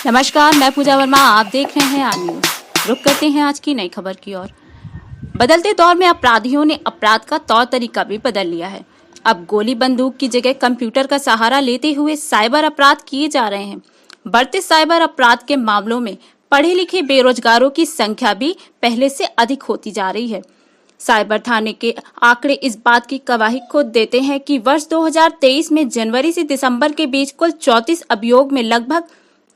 नमस्कार, मैं पूजा वर्मा। आप देख रहे हैं आज न्यूज। रुक करते हैं आज की नई खबर की ओर। बदलते दौर में अपराधियों ने अपराध का तौर तरीका भी बदल लिया है। अब गोली बंदूक की जगह कंप्यूटर का सहारा लेते हुए साइबर अपराध किए जा रहे हैं। बढ़ते साइबर अपराध के मामलों में पढ़े लिखे बेरोजगारों की संख्या भी पहले से अधिक होती जा रही है। साइबर थाने के आंकड़े इस बात की गवाही खुद देते हैं कि वर्ष 2023 में जनवरी से दिसंबर के बीच कुल 34 अभियोग में लगभग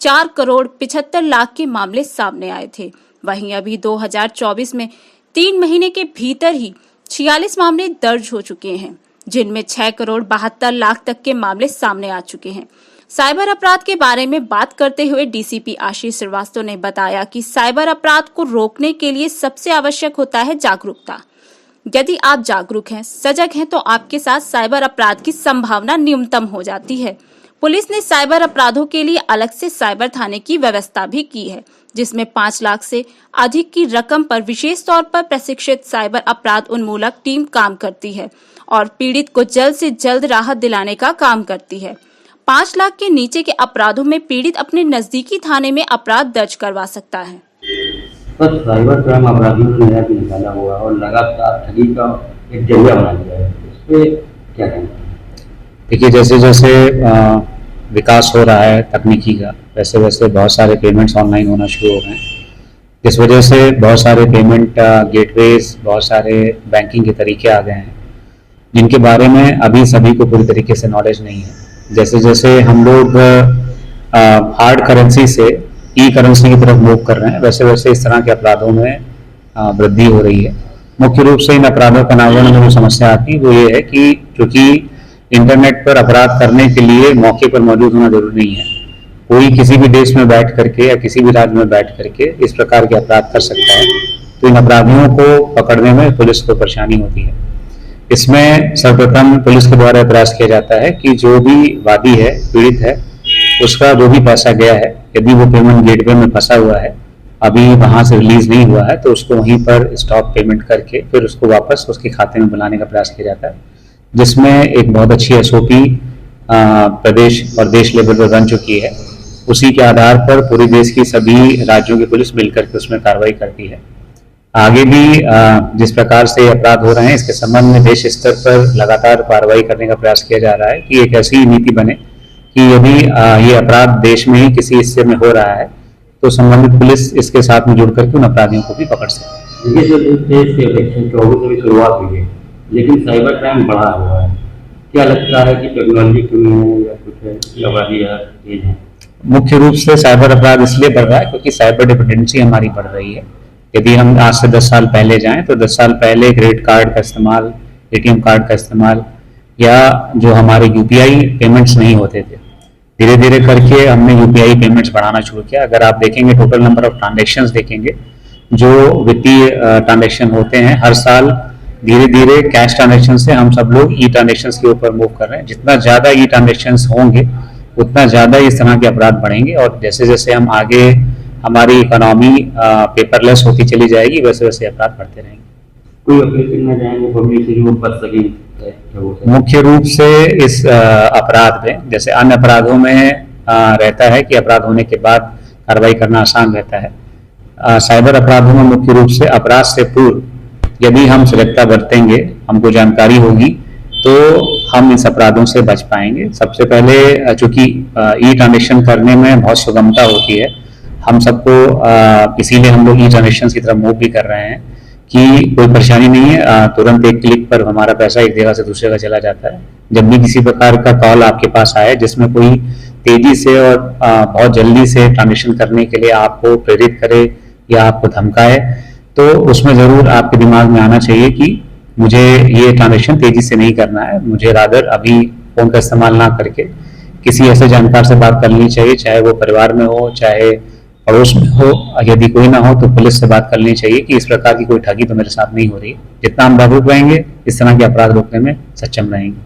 4 करोड़ 75 लाख के मामले सामने आए थे। वहीं अभी 2024 में 3 महीने के भीतर ही 46 मामले दर्ज हो चुके हैं, जिनमें 6 करोड़ 72 लाख तक के मामले सामने आ चुके हैं। साइबर अपराध के बारे में बात करते हुए डीसीपी आशीष श्रीवास्तव ने बताया कि साइबर अपराध को रोकने के लिए सबसे आवश्यक होता है जागरूकता। यदि आप जागरूक हैं, सजग हैं, तो आपके साथ साइबर अपराध की संभावना न्यूनतम हो जाती है। पुलिस ने साइबर अपराधों के लिए अलग से साइबर थाने की व्यवस्था भी की है, जिसमें 5 लाख से अधिक की रकम पर विशेष तौर पर प्रशिक्षित साइबर अपराध उन्मूलक टीम काम करती है और पीड़ित को जल्द से जल्द राहत दिलाने का काम करती है। 5 लाख के नीचे के अपराधों में पीड़ित अपने नजदीकी थाने में अपराध दर्ज करवा सकता है। पर साइबर क्राइम अपराधियों ने नया निकाला हुआ और लगातार ठगी का एक जरिया बना दिया है, इस पे क्या कहना है? देखिए, जैसे जैसे विकास हो रहा है तकनीकी का, वैसे वैसे बहुत सारे पेमेंट्स ऑनलाइन होना शुरू हो गए हैं। इस वजह से बहुत सारे पेमेंट गेटवेज, बहुत सारे बैंकिंग के तरीके आ गए हैं, जिनके बारे में अभी सभी को पूरी तरीके से नॉलेज नहीं है। जैसे जैसे हम लोग हार्ड करेंसी से ई करेंसी की तरफ मूव कर रहे हैं, वैसे वैसे इस तरह के अपराधों में वृद्धि हो रही है। मुख्य रूप से इन अपराधों के नामों में जो समस्या आती है वो ये है कि क्योंकि इंटरनेट पर अपराध करने के लिए मौके पर मौजूद होना जरूरी नहीं है। कोई किसी भी देश में बैठ करके या किसी भी राज्य में बैठ करके इस प्रकार के अपराध कर सकता है, तो इन अपराधियों को पकड़ने में पुलिस को परेशानी होती है। इसमें सर्वप्रथम पुलिस के द्वारा प्रयास किया जाता है कि जो भी वादी है, पीड़ित है, उसका जो भी पैसा गया है, यदि वो पेमेंट गेटवे में फंसा हुआ है, अभी वहां से रिलीज नहीं हुआ है, तो उसको वहीं पर स्टॉप पेमेंट करके फिर उसको वापस उसके खाते में बुलाने का प्रयास किया जाता है, जिसमें एक बहुत अच्छी एसओपी प्रदेश और देश लेवल पर बन चुकी है। उसी के आधार पर पूरे देश की सभी राज्यों की पुलिस मिलकर के उसमें कार्रवाई करती है। आगे भी जिस प्रकार से अपराध हो रहे हैं, इसके संबंध में देश स्तर पर लगातार कार्रवाई करने का प्रयास किया जा रहा है कि एक ऐसी नीति बने कि यदि ये अपराध देश में ही किसी हिस्से में हो रहा है, तो संबंधित पुलिस इसके साथ में जुड़ करके उन अपराधियों को भी पकड़ सके। देखिए, जो देश के इलेक्शन 24 से भी शुरुआत हुई है, लेकिन साइबर क्राइम बढ़ा हुआ है। क्या लगता है कि टेक्नोलॉजी कमी है या कुछ है, अपराधी तेज है? मुख्य रूप से साइबर अपराध इसलिए बढ़ रहा है क्योंकि साइबर डिपेंडेंसी हमारी बढ़ रही है। यदि हम आज से 10 साल पहले जाएं तो 10 साल पहले क्रेडिट कार्ड का इस्तेमाल, एटीएम कार्ड का इस्तेमाल या जो हमारे यूपीआई पेमेंट्स नहीं होते थे, धीरे धीरे करके हमने यूपीआई पेमेंट्स बढ़ाना शुरू किया। अगर आप देखेंगे टोटल नंबर ऑफ ट्रांजेक्शन्स देखेंगे, जो वित्तीय ट्रांजेक्शन होते हैं, हर साल धीरे धीरे कैश ट्रांजेक्शन से हम सब लोग ई ट्रांजेक्शन के ऊपर मूव कर रहे हैं। जितना ज्यादा ई ट्रांजेक्शन होंगे उतना ज्यादा इस तरह के अपराध बढ़ेंगे, और जैसे जैसे हम आगे हमारी इकोनॉमी पेपरलेस होती चली जाएगी, वैसे वैसे अपराध बढ़ते रहेंगे। कोई अपील करना चाहेंगे पब्लिक से जो बच सके? मुख्य रूप से इस अपराध में, जैसे अन्य अपराधों में रहता है कि अपराध होने के बाद कार्रवाई करना आसान रहता है, साइबर अपराधों में मुख्य रूप से अपराध से पूर्व यदि हम सजगता बरतेंगे, हमको जानकारी होगी, तो हम इस अपराधों से बच पाएंगे। सबसे पहले चूंकि ई ट्रांजेक्शन करने में बहुत सुगमता होती है, हम सबको इसीलिए हम लोग ई ट्रांजेक्शन की तरफ मूव भी कर रहे हैं कि कोई परेशानी नहीं है, तुरंत एक क्लिक पर हमारा पैसा एक जगह से दूसरी जगह चला जाता है। जब भी किसी प्रकार का कॉल आपके पास आए जिसमें कोई तेजी से और बहुत जल्दी से ट्रांजेक्शन करने के लिए आपको प्रेरित करे या आपको धमकाए, तो उसमें जरूर आपके दिमाग में आना चाहिए कि मुझे ये ट्रांजेक्शन तेजी से नहीं करना है, मुझे रादर अभी फोन का इस्तेमाल ना करके किसी ऐसे जानकार से बात करनी चाहिए, चाहे वो परिवार में हो, चाहे पड़ोस में हो, यदि कोई ना हो तो पुलिस से बात करनी चाहिए कि इस प्रकार की कोई ठगी तो मेरे साथ नहीं हो रही। जितना हम जागरूक रहेंगे, इस तरह के अपराध रोकने में सक्षम रहेंगे।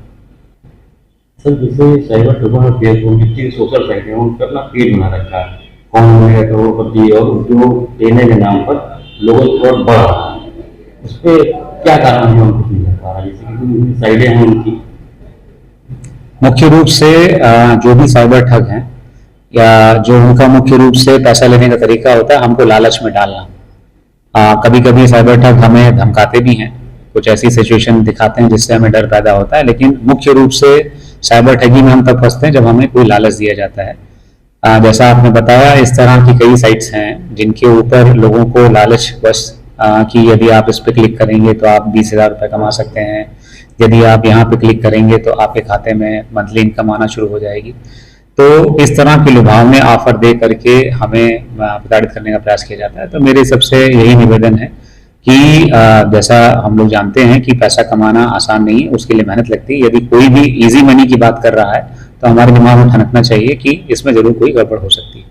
सर, जैसे साइबर ठगों में फेसबुक जितनी सोशल साइट है उन पर अपना पेज बना रखा है, कौन बनेगा करोड़पति, और उद्योग देने के नाम पर लोगों को बढ़ रहा है। उस पर क्या कारण है, हम कुछ नहीं कर पा रहा, जैसे कि साइडें हैं उनकी? मुख्य रूप से जो भी साइबर ठग हैं या जो उनका मुख्य रूप से पैसा लेने का तरीका होता है हमको लालच में डालना। कभी कभी साइबर ठग हमें धमकाते भी हैं, कुछ ऐसी सिचुएशन दिखाते हैं जिससे हमें डर पैदा होता है, लेकिन मुख्य रूप से साइबर ठगी में हम तब फंसते हैं जब हमें कोई लालच दिया जाता है। जैसा आपने बताया, इस तरह की कई साइट्स हैं जिनके ऊपर लोगों को लालच बस कि यदि आप इस पर क्लिक करेंगे तो आप 20,000 रुपये कमा सकते हैं, यदि आप यहाँ पे क्लिक करेंगे तो आपके खाते में मंथली इनकम आना शुरू हो जाएगी। तो इस तरह के लुभावने ऑफर दे करके हमें प्रताड़ित करने का प्रयास किया जाता है। तो मेरे सबसे यही निवेदन है कि जैसा हम लोग जानते हैं कि पैसा कमाना आसान नहीं है, उसके लिए मेहनत लगती है। यदि कोई भी इजी मनी की बात कर रहा है तो हमारे दिमाग में ठनकना चाहिए कि इसमें जरूर कोई गड़बड़ हो सकती है।